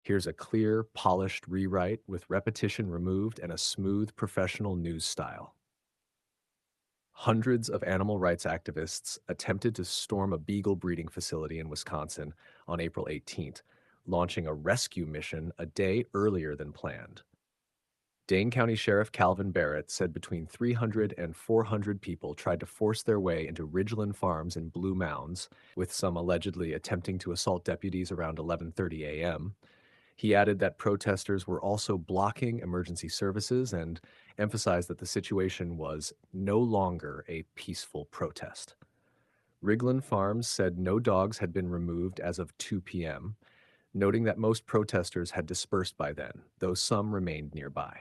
Here's a clear, polished rewrite with repetition removed and a smooth, professional news style. Hundreds of animal rights activists attempted to storm a beagle breeding facility in Wisconsin on April 18th, launching a rescue mission a day earlier than planned. Dane County Sheriff Calvin Barrett said between 300 and 400 people tried to force their way into Ridgeland Farms in Blue Mounds, with some allegedly attempting to assault deputies around 11:30 a.m. He added that protesters were also blocking emergency services and emphasized that the situation was no longer a peaceful protest. Rigland Farms said no dogs had been removed as of 2 p.m., noting that most protesters had dispersed by then, though some remained nearby.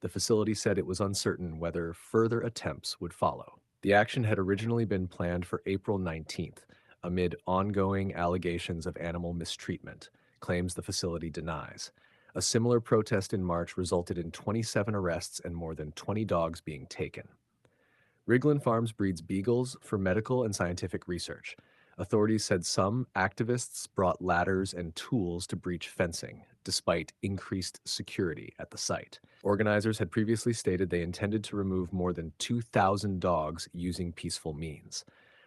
The facility said it was uncertain whether further attempts would follow. The action had originally been planned for April 19th, amid ongoing allegations of animal mistreatment, claims the facility denies. A similar protest in March resulted in 27 arrests and more than 20 dogs being taken. Rigland Farms breeds beagles for medical and scientific research. Authorities said some activists brought ladders and tools to breach fencing, despite increased security at the site. Organizers had previously stated they intended to remove more than 2,000 dogs using peaceful means.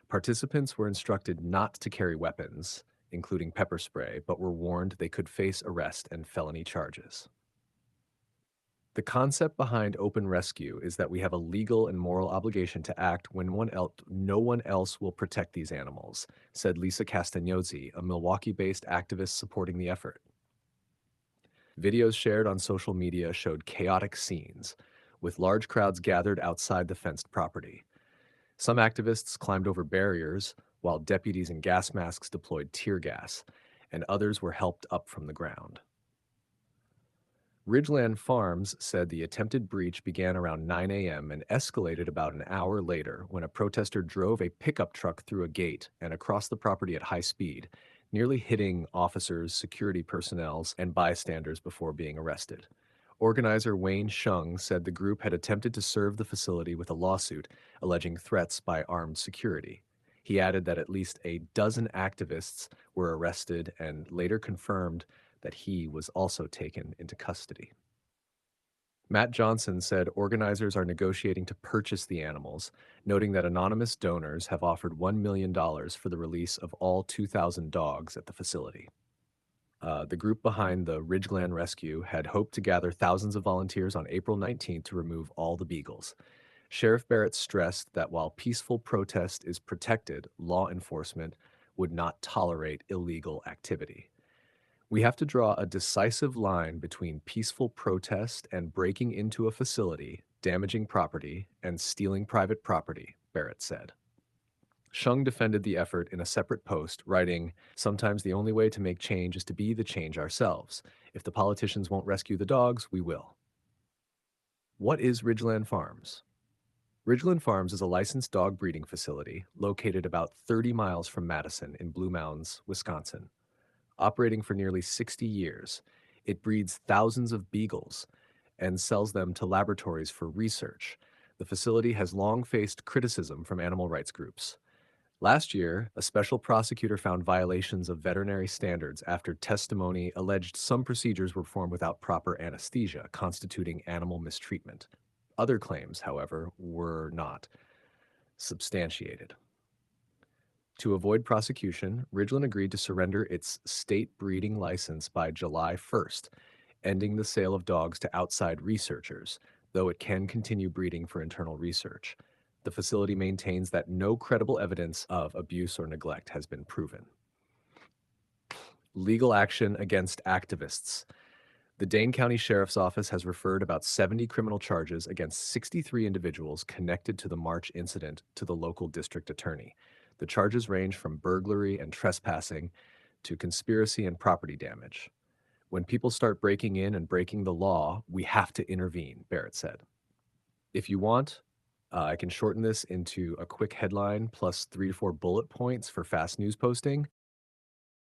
Participants were instructed not to carry weapons, including pepper spray, but were warned they could face arrest and felony charges. The concept behind open rescue is that we have a legal and moral obligation to act when no one else will protect these animals, said Lisa Castagnozzi, a Milwaukee-based activist supporting the effort. Videos shared on social media showed chaotic scenes, with large crowds gathered outside the fenced property. Some activists climbed over barriers, while deputies in gas masks deployed tear gas, and others were helped up from the ground. Ridgeland Farms said the attempted breach began around 9 a.m. and escalated about an hour later when a protester drove a pickup truck through a gate and across the property at high speed, nearly hitting officers, security personnel, and bystanders before being arrested. Organizer Wayne Shung said the group had attempted to serve the facility with a lawsuit alleging threats by armed security. He added that at least a dozen activists were arrested and later confirmed that he was also taken into custody. Matt Johnson said organizers are negotiating to purchase the animals, noting that anonymous donors have offered $1 million for the release of all 2,000 dogs at the facility. The group behind the Ridgeland Rescue had hoped to gather thousands of volunteers on April 19th to remove all the beagles. Sheriff Barrett stressed that while peaceful protest is protected, law enforcement would not tolerate illegal activity. We have to draw a decisive line between peaceful protest and breaking into a facility, damaging property, and stealing private property, Barrett said. Shung defended the effort in a separate post, writing, "Sometimes the only way to make change is to be the change ourselves. If the politicians won't rescue the dogs, we will." What is Ridgeland Farms? Ridgeland Farms is a licensed dog breeding facility located about 30 miles from Madison in Blue Mounds, Wisconsin. Operating for nearly 60 years, it breeds thousands of beagles and sells them to laboratories for research. The facility has long faced criticism from animal rights groups. Last year, a special prosecutor found violations of veterinary standards after testimony alleged some procedures were performed without proper anesthesia, constituting animal mistreatment. Other claims, however, were not substantiated. To avoid prosecution, Ridgeland agreed to surrender its state breeding license by July 1st, ending the sale of dogs to outside researchers, though it can continue breeding for internal research. The facility maintains that no credible evidence of abuse or neglect has been proven. Legal action against activists. The Dane County Sheriff's Office has referred about 70 criminal charges against 63 individuals connected to the March incident to the local district attorney. The charges range from burglary and trespassing to conspiracy and property damage. When people start breaking in and breaking the law, we have to intervene, Barrett said. If you want, I can shorten this into a quick headline plus 3 to 4 bullet points for fast news posting.